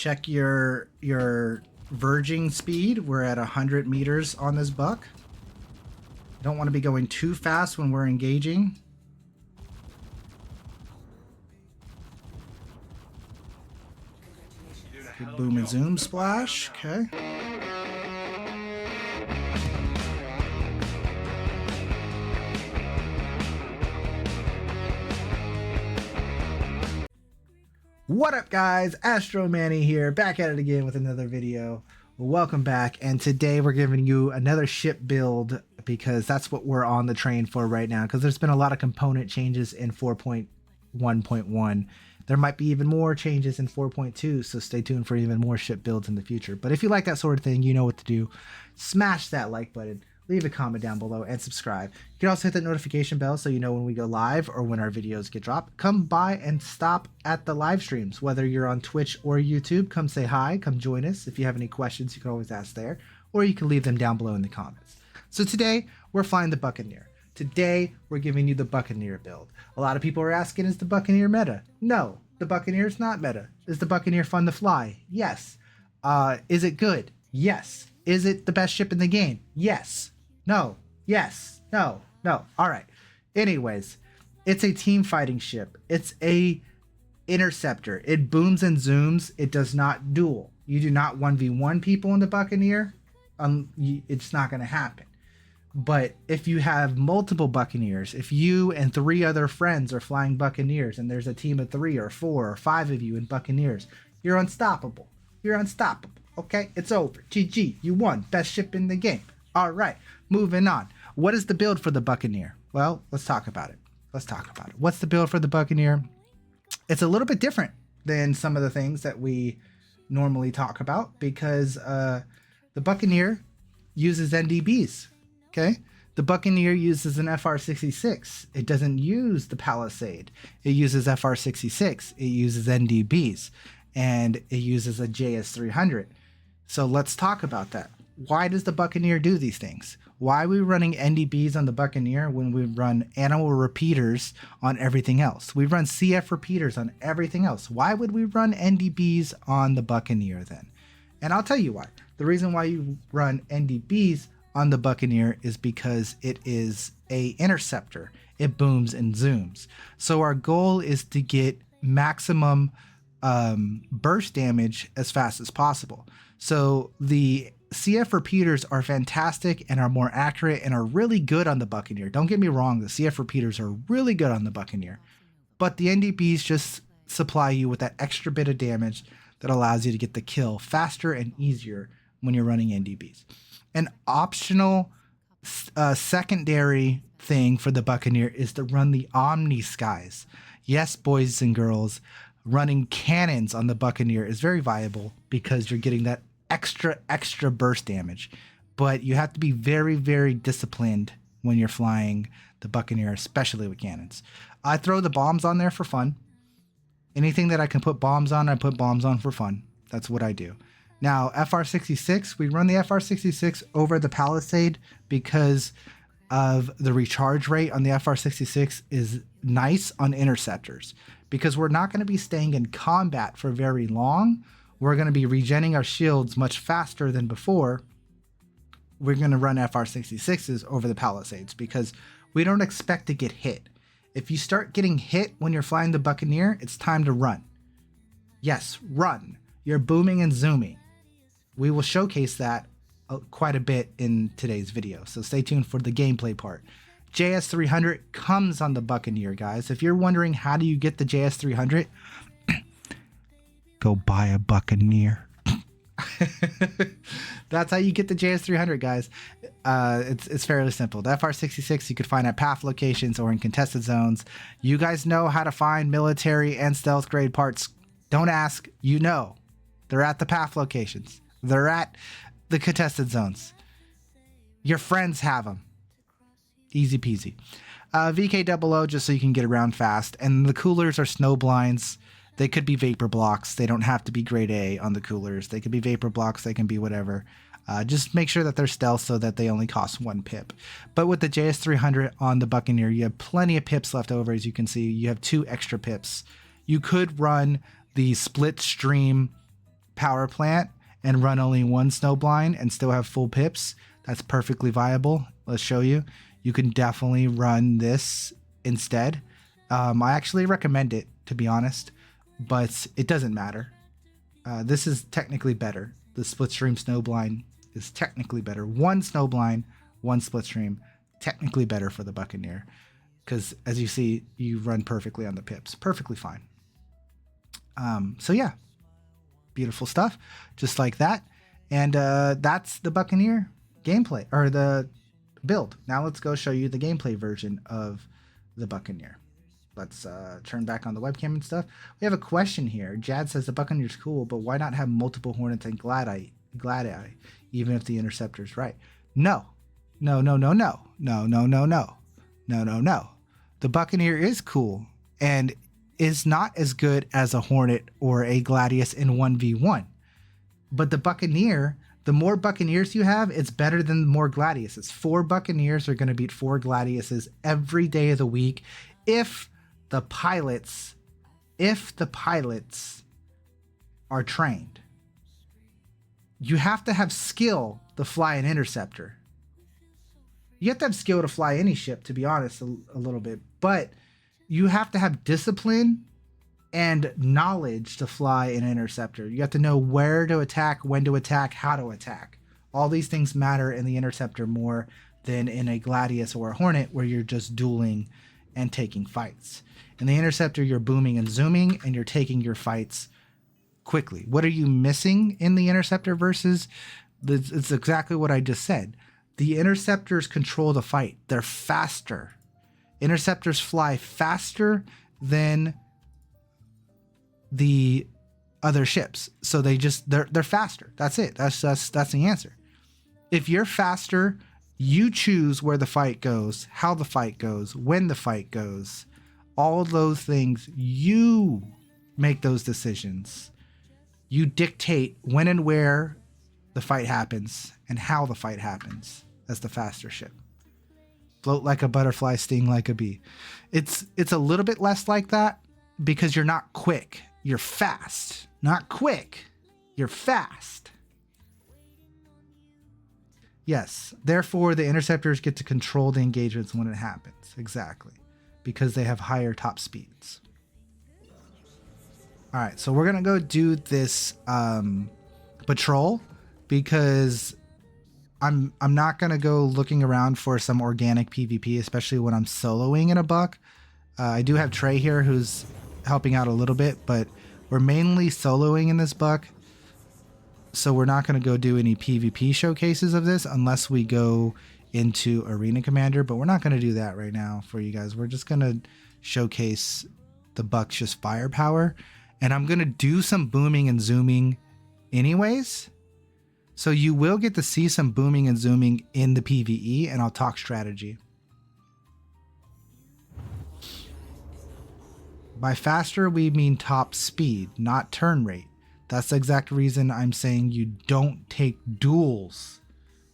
Check your verging speed. We're at 100 meters on this buck. Don't want to be going too fast when we're engaging. Good boom and zoom splash. Okay. What up, guys? Astro Manny here, back at it again with another video. Welcome back, and today we're giving you another ship build because that's what we're on the train for right now, because there's been a lot of component changes in 4.1.1. There might be even more changes in 4.2, so stay tuned for even more ship builds in the future. But if you like that sort of thing, you know what to do. Smash that like button, leave a comment down below, and subscribe. You can also hit the notification bell so you know when we go live or when our videos get dropped. Come by and stop at the live streams, whether you're on Twitch or YouTube. Come say hi, come join us. If you have any questions, you can always ask there, or you can leave them down below in the comments. So today, we're flying the Buccaneer. Today, we're giving you the Buccaneer build. A lot of people are asking, is the Buccaneer meta? No, the Buccaneer is not meta. Is the Buccaneer fun to fly? Yes. Is it good? Yes. Is it the best ship in the game? Yes. No. Yes. No. No. All right. Anyways, it's a team fighting ship. It's a interceptor. It booms and zooms. It does not duel. You do not 1v1 people in the Buccaneer. It's not going to happen. But if you have multiple Buccaneers, if you and 3 other friends are flying Buccaneers and there's a team of 3 or 4 or 5 of you in Buccaneers, you're unstoppable. You're unstoppable. Okay? It's over. GG. You won. Best ship in the game. All right. Moving on. What is the build for the Buccaneer? Well, let's talk about it. Let's talk about it. What's the build for the Buccaneer? It's a little bit different than some of the things that we normally talk about because the Buccaneer uses NDBs. Okay, the Buccaneer uses an FR66. It doesn't use the Palisade. It uses FR66. It uses NDBs, and it uses a JS300. So let's talk about that. Why does the Buccaneer do these things? Why are we running NDBs on the Buccaneer when we run animal repeaters on everything else? We run CF repeaters on everything else. Why would we run NDBs on the Buccaneer then? And I'll tell you why. The reason why you run NDBs on the Buccaneer is because it is a interceptor. It booms and zooms. So our goal is to get maximum burst damage as fast as possible. So the CF repeaters are fantastic and are more accurate and are really good on the Buccaneer. Don't get me wrong, the CF repeaters are really good on the Buccaneer, but the NDBs just supply you with that extra bit of damage that allows you to get the kill faster and easier when you're running NDBs. An optional secondary thing for the Buccaneer is to run the Omni Skies. Yes, boys and girls, running cannons on the Buccaneer is very viable because you're getting that extra burst damage. But you have to be very, very disciplined when you're flying the Buccaneer, especially with cannons. I throw the bombs on there for fun. Anything that I can put bombs on, I put bombs on for fun. That's what I do. Now, FR66, we run the FR66 over the Palisade because of the recharge rate on the FR66 is nice on interceptors. Because we're not going to be staying in combat for very long. We're going to be regenerating our shields much faster than before. We're going to run FR66s over the Palisades because we don't expect to get hit. If you start getting hit when you're flying the Buccaneer, it's time to run. Yes, run. You're booming and zooming. We will showcase that quite a bit in today's video, so stay tuned for the gameplay part. JS300 comes on the Buccaneer, guys. If you're wondering how do you get the JS300, go buy a Buccaneer. That's how you get the JS300, guys. It's fairly simple. The FR66 you could find at PAF locations or in contested zones. You guys know how to find military and stealth grade parts. Don't ask, you know. They're at the PAF locations. They're at the contested zones. Your friends have them. Easy peasy. VK00 just so you can get around fast. And the coolers are snow blinds. They could be vapor blocks. They don't have to be grade A on the coolers. They could be vapor blocks. They can be whatever. Just make sure that they're stealth so that they only cost 1 pip. But with the JS300 on the Buccaneer, you have plenty of pips left over. As you can see, you have 2 extra pips. You could run the split stream power plant and run only one snowblind and still have full pips, that's perfectly viable. Let's show you. You can definitely run this instead. I actually recommend it, to be honest, but it doesn't matter. This is technically better. The split stream snowblind is technically better. One snowblind, one split stream, technically better for the Buccaneer, because as you see, you run perfectly on the pips, perfectly fine. So yeah, beautiful stuff, just like that. And that's the Buccaneer gameplay, or the build. Now let's go show you the gameplay version of the Buccaneer. Let's turn back on the webcam and stuff. We have a question here. Jad says the Buccaneer's cool, but why not have multiple Hornets and Gladi, even if the Interceptor's right? No. No. The Buccaneer is cool and is not as good as a Hornet or a Gladius in 1v1. But the Buccaneer, the more Buccaneers you have, it's better than more Gladiuses. 4 Buccaneers are going to beat 4 Gladiuses every day of the week if the pilots are trained. You have to have skill to fly an Interceptor. You have to have skill to fly any ship, to be honest, a little bit, but you have to have discipline and knowledge to fly an Interceptor. You have to know where to attack, when to attack, how to attack. All these things matter in the Interceptor more than in a Gladius or a Hornet, where you're just dueling and taking fights. In the Interceptor, you're booming and zooming, and you're taking your fights quickly. What are you missing in the Interceptor versus? It's exactly what I just said. The Interceptors control the fight. They're faster. Interceptors fly faster than the other ships, so they're faster. That's it. That's the answer. If you're faster, you choose where the fight goes, how the fight goes, when the fight goes. All of those things, you make those decisions. You dictate when and where the fight happens and how the fight happens as the faster ship. Float like a butterfly, sting like a bee. It's a little bit less like that because you're not quick. You're fast. Not quick. You're fast. Yes, therefore the Interceptors get to control the engagements when it happens. Exactly. Because they have higher top speeds. All right, so we're going to go do this patrol because I'm not going to go looking around for some organic PvP, especially when I'm soloing in a buck. I do have Trey here who's helping out a little bit, but we're mainly soloing in this buck. So we're not going to go do any PvP showcases of this unless we go into Arena Commander, but we're not going to do that right now for you guys. We're just going to showcase the buck's just firepower, and I'm going to do some booming and zooming anyways. So you will get to see some booming and zooming in the PvE, and I'll talk strategy. By faster, we mean top speed, not turn rate. That's the exact reason I'm saying you don't take duels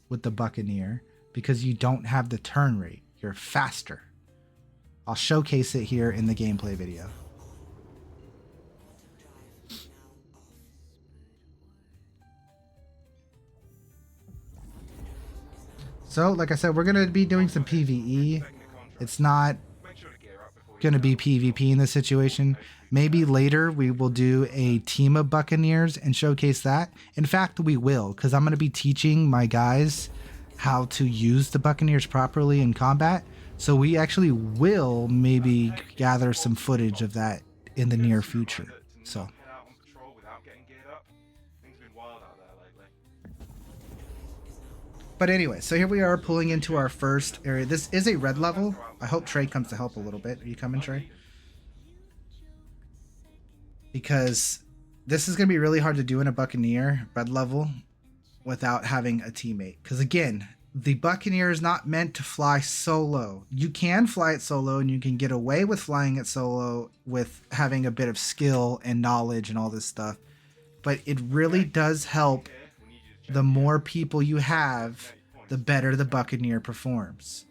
with the Buccaneer, because you don't have the turn rate. You're faster. I'll showcase it here in the gameplay video. So, like I said, we're going to be doing some PvE. It's not going to be PvP in this situation. Maybe later we will do a team of Buccaneers and showcase that. In fact, we will, because I'm going to be teaching my guys how to use the Buccaneers properly in combat. So we actually will maybe gather some footage of that in the near future. So. But anyway, so here we are pulling into our first area. This is a red level. I hope Trey comes to help a little bit. Are you coming, Trey? Because this is going to be really hard to do in a Buccaneer red level without having a teammate. Because again, the Buccaneer is not meant to fly solo. You can fly it solo, and you can get away with flying it solo with having a bit of skill and knowledge and all this stuff. But it really does help. The more people you have, the better the Buccaneer performs.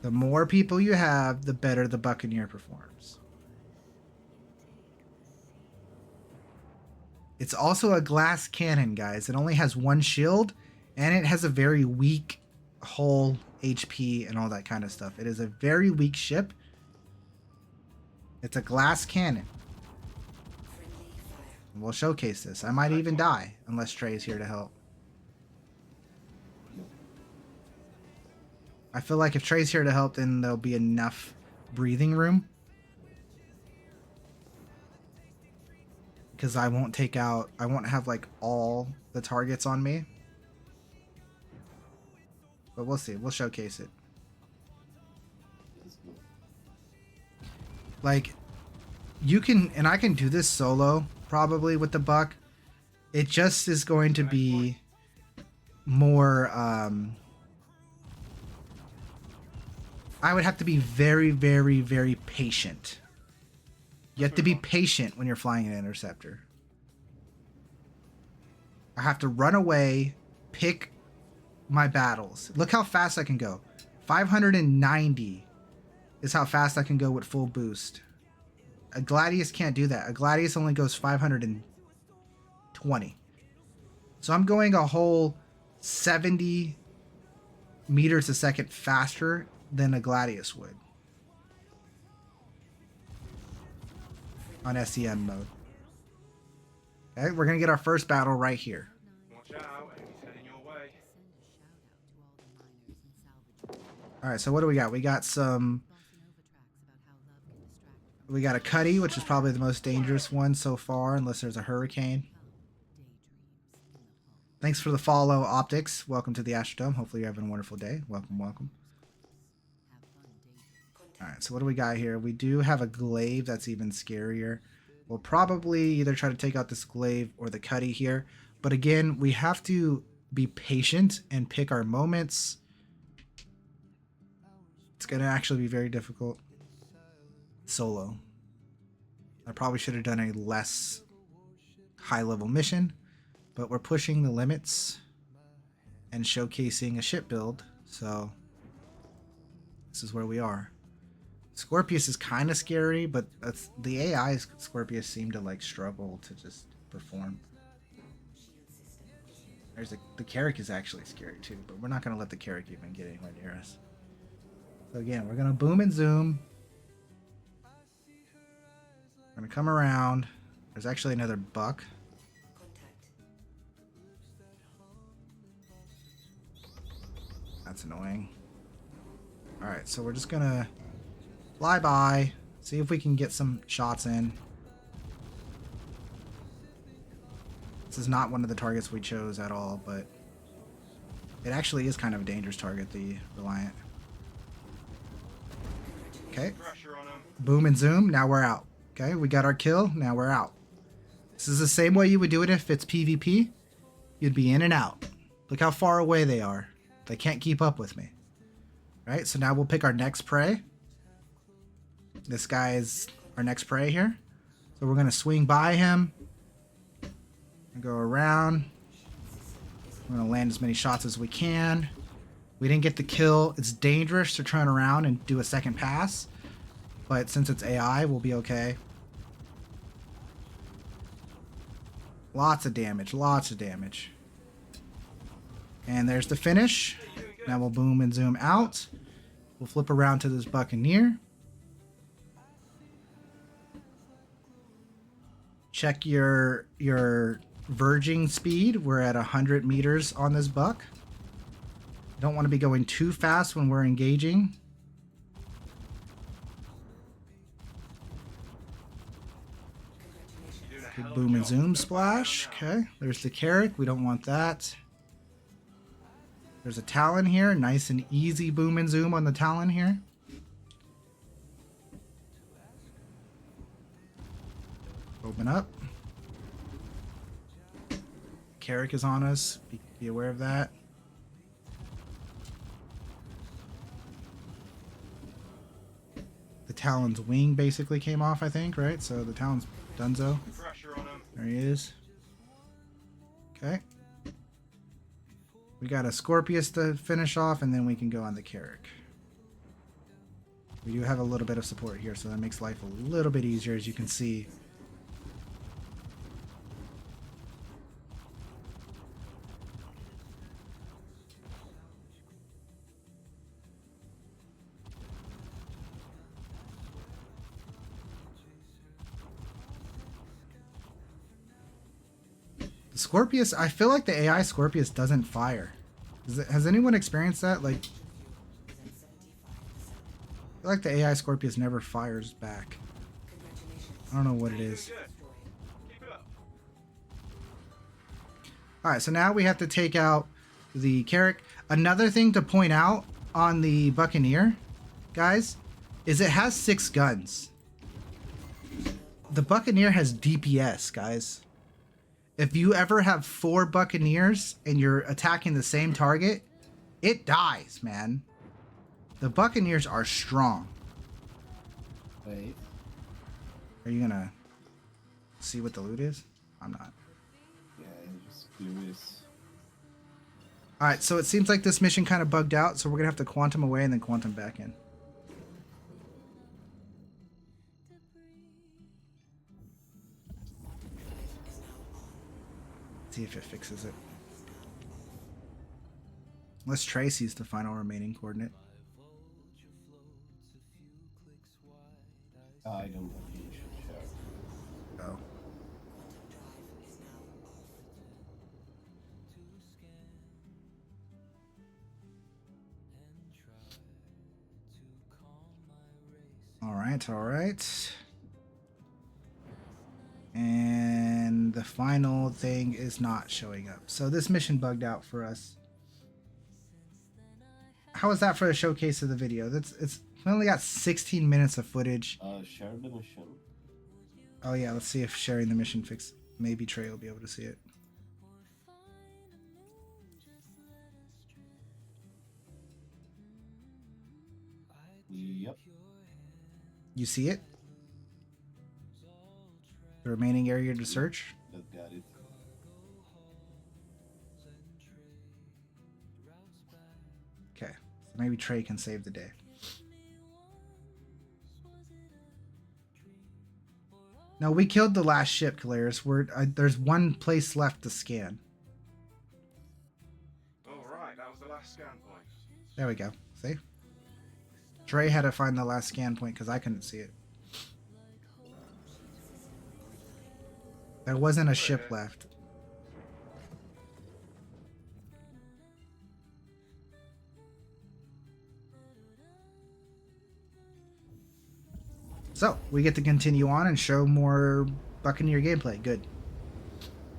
The more people you have, the better the Buccaneer performs. It's also a glass cannon, guys. It only has one shield, and it has a very weak hull, HP, and all that kind of stuff. It is a very weak ship. It's a glass cannon. We'll showcase this. I might even die unless Trey is here to help. I feel like if Trey's here to help, then there'll be enough breathing room. Because I won't have like all the targets on me. But we'll see. We'll showcase it. Like, you can, and I can do this solo probably with the Buck. It just is going to be more, I would have to be very, very, very patient. You have to be patient when you're flying an Interceptor. I have to run away, pick my battles. Look how fast I can go. 590 is how fast I can go with full boost. A Gladius can't do that. A Gladius only goes 520. So I'm going a whole 70 meters a second faster than a Gladius would on SEM mode. Okay, we're gonna get our first battle right here. Watch out, enemy's heading your way. Alright, so what do we got? We got a Cuddy, which is probably the most dangerous one so far, unless there's a hurricane. Thanks for the follow, Optics. Welcome to the Astrodome. Hopefully you're having a wonderful day. Welcome, welcome. Alright, so what do we got here? We do have a Glaive that's even scarier. We'll probably either try to take out this Glaive or the Cuddy here. But again, we have to be patient and pick our moments. It's going to actually be very difficult. Solo. I probably should have done a less high-level mission. But we're pushing the limits and showcasing a ship build. So this is where we are. Scorpius is kind of scary, but the AI Scorpius seem to like struggle to just perform. There's the Carrack is actually scary too, but we're not going to let the Carrack even get anywhere near us. So again, we're going to boom and zoom. We're going to come around. There's actually another Buck. That's annoying. Alright, so we're just going to fly by, see if we can get some shots in. This is not one of the targets we chose at all, but it actually is kind of a dangerous target, the Reliant. Okay. Boom and zoom, now we're out. Okay, we got our kill, now we're out. This is the same way you would do it if it's PvP. You'd be in and out. Look how far away they are. They can't keep up with me. Right, so now we'll pick our next prey. This guy is our next prey here. So we're going to swing by him. And go around. We're going to land as many shots as we can. We didn't get the kill. It's dangerous to turn around and do a second pass. But since it's AI, we'll be okay. Lots of damage. Lots of damage. And there's the finish. Now we'll boom and zoom out. We'll flip around to this Buccaneer. Check your verging speed. We're at 100 meters on this Buck. Don't want to be going too fast when we're engaging. Good boom and zoom splash. Okay, there's the Carrack. We don't want that. There's a Talon here. Nice and easy boom and zoom on the Talon here. Open up. Carrack is on us. Be aware of that. The Talon's wing basically came off, I think, right? So the Talon's donezo. There he is. Okay. We got a Scorpius to finish off, and then we can go on the Carrack. We do have a little bit of support here, so that makes life a little bit easier, as you can see. Scorpius, I feel like the AI Scorpius doesn't fire. Has anyone experienced that? Like, I feel like the AI Scorpius never fires back. I don't know what it is. Alright, so now we have to take out the Carrack. Another thing to point out on the Buccaneer, guys, is it has 6 guns. The Buccaneer has DPS, guys. If you ever have 4 Buccaneers and you're attacking the same target, it dies, man. The Buccaneers are strong. Wait. Are you gonna see what the loot is? I'm not. Yeah, I'm just curious. Alright, so it seems like this mission kind of bugged out, so we're gonna have to quantum away and then quantum back in. See if it fixes it. Unless Trey sees the final remaining coordinate. I don't know if you should share. Oh. Alright, alright. And the final thing is not showing up. So this mission bugged out for us. How is that for a showcase of the video? We only got 16 minutes of footage. Share the mission. Oh yeah, let's see if sharing the mission fix. Maybe Trey will be able to see it. Yep. You see it? The remaining area to search? That got it. Okay, so maybe Trey can save the day. No, we killed the last ship, Calaris. There's one place left to scan. Alright, that was the last scan point. There we go. See? Trey had to find the last scan point because I couldn't see it. There wasn't a ship left. So, we get to continue on and show more Buccaneer gameplay. Good.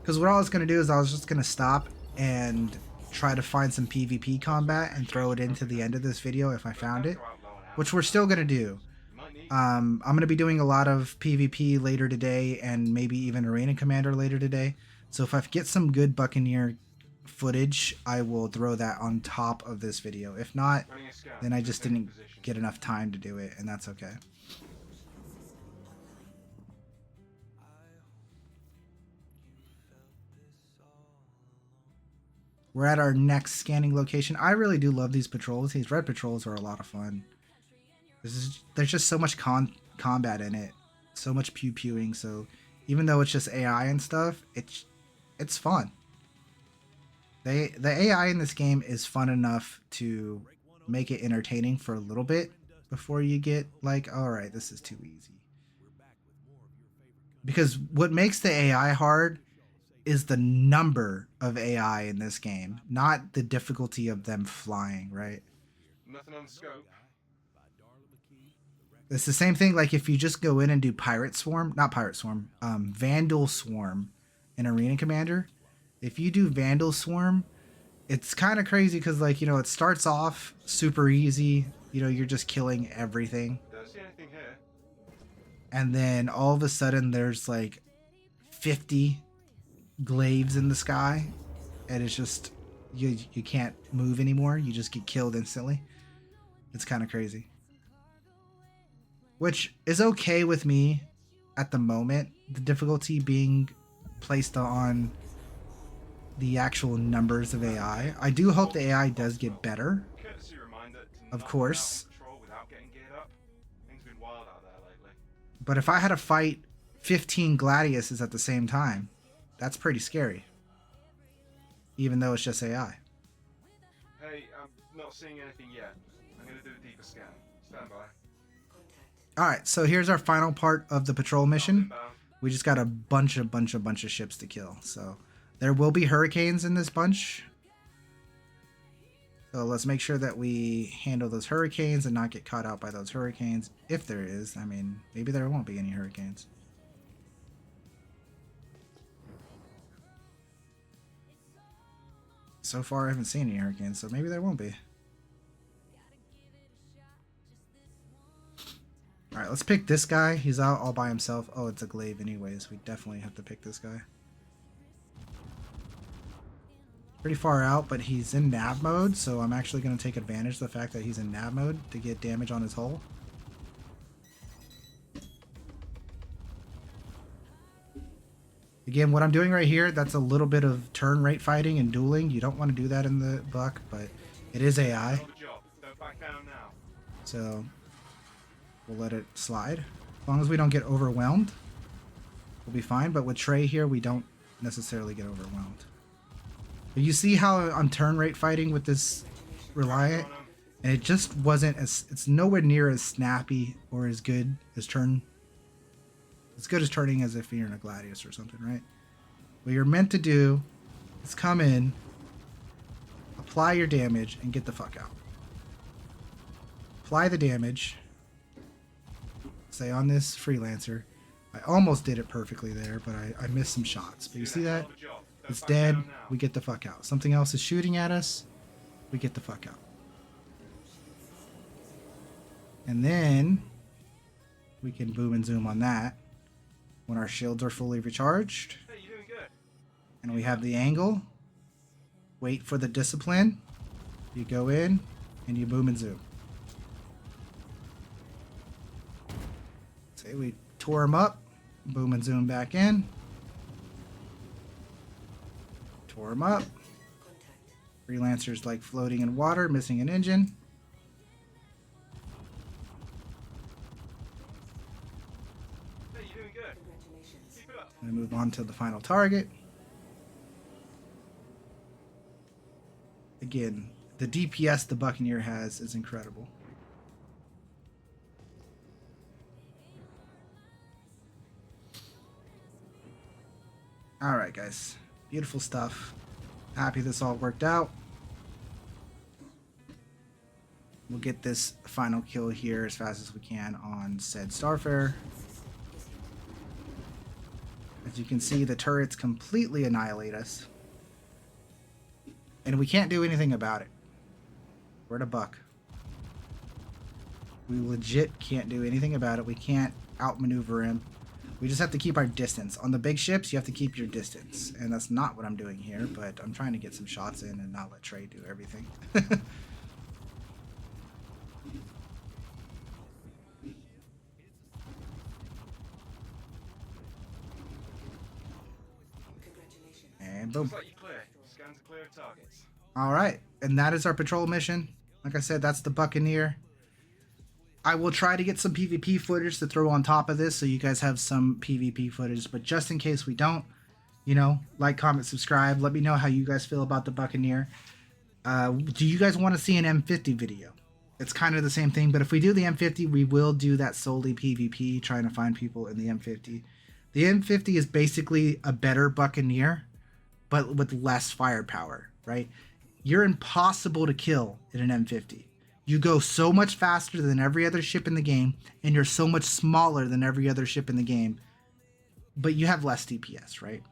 Because what I was going to do is I was just going to stop and try to find some PvP combat and throw it into the end of this video if I found it. Which we're still going to do. I'm going to be doing a lot of PvP later today and maybe even Arena Commander later today. So if I get some good Buccaneer footage, I will throw that on top of this video. If not, then I just didn't get enough time to do it, and that's okay. We're at our next scanning location. I really do love these patrols. These red patrols are a lot of fun. There's just so much combat in it, so much pew-pewing. So even though it's just AI and stuff, it's fun. The AI in this game is fun enough to make it entertaining for a little bit before you get like, all right, this is too easy. Because what makes the AI hard is the number of AI in this game, not the difficulty of them flying, right? Nothing on the scope. It's the same thing like if you just go in and do Vandal Swarm in Arena Commander. If you do Vandal Swarm, it's kind of crazy because, like, you know, it starts off super easy. You know, you're just killing everything. Don't see anything here. And then all of a sudden there's like 50 glaives in the sky. And it's just, you can't move anymore. You just get killed instantly. It's kind of crazy. Which is okay with me at the moment. The difficulty being placed on the actual numbers of AI. I do hope the AI does get better. Of course. But if I had to fight 15 Gladiuses at the same time, that's pretty scary. Even though it's just AI. Hey, I'm not seeing anything yet. I'm going to do a deeper scan. Stand by. Alright, so here's our final part of the patrol mission. We just got a bunch of ships to kill. So There will be hurricanes in this bunch. So let's make sure that we handle those hurricanes and not get caught out by those hurricanes. If there is, I mean, maybe there won't be any hurricanes. So far, I haven't seen any hurricanes, so maybe there won't be. Alright, let's pick this guy. He's out all by himself. Oh, it's a glaive anyways. We definitely have to pick this guy. Pretty far out, but he's in nav mode, so I'm actually going to take advantage of the fact that he's in nav mode to get damage on his hull. Again, what I'm doing right here, that's a little bit of turn rate fighting and dueling. You don't want to do that in the buck, but it is AI. So we'll let it slide. As long as we don't get overwhelmed, we'll be fine. But with Trey here, we don't necessarily get overwhelmed. But you see how I'm turn rate fighting with this Reliant? And it just wasn't as, it's nowhere near as snappy or as good as turning as if you're in a Gladius or something, right? What you're meant to do is come in, apply your damage, and get the fuck out. Apply the damage. Say on this Freelancer, I almost did it perfectly there, but I missed some shots. But you see that? It's dead. We get the fuck out. Something else is shooting at us. We get the fuck out. And then we can boom and zoom on that when our shields are fully recharged. Hey, you're doing good. And we have the angle. Wait for the discipline. You go in and you boom and zoom. Say we tore him up. Boom and zoom back in. Tore him up. Freelancer's like floating in water, missing an engine. Hey, you're doing good. Keep it up. And move on to the final target. Again, the DPS the Buccaneer has is incredible. Alright guys, beautiful stuff. Happy this all worked out. We'll get this final kill here as fast as we can on said Starfarer. As you can see, the turrets completely annihilate us. And we can't do anything about it. We're at a buck. We legit can't do anything about it. We can't outmaneuver him. We just have to keep our distance. On the big ships, you have to keep your distance. And that's not what I'm doing here, but I'm trying to get some shots in and not let Trey do everything. And boom. Looks like you're clear. Scans are clear of targets. Alright, and that is our patrol mission. Like I said, that's the Buccaneer. I will try to get some PvP footage to throw on top of this so you guys have some PvP footage, but just in case we don't, you know, like, comment, subscribe. Let me know how you guys feel about the Buccaneer. Do you guys want to see an M50 video? It's kind of the same thing, but if we do the M50, we will do that solely PvP, trying to find people in the M50. The M50 is basically a better Buccaneer, but with less firepower, right? You're impossible to kill in an M50. You go so much faster than every other ship in the game, and you're so much smaller than every other ship in the game, but you have less DPS, right?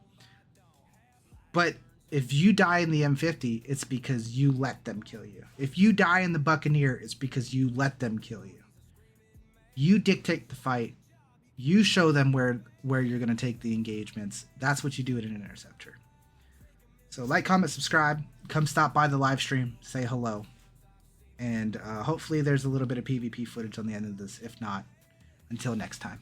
But if you die in the M50, it's because you let them kill you. If you die in the Buccaneer, it's because you let them kill you. You dictate the fight. You show them where you're going to take the engagements. That's what you do in an Interceptor. So like, comment, subscribe. Come stop by the live stream. Say hello. And hopefully there's a little bit of PvP footage on the end of this. If not, until next time.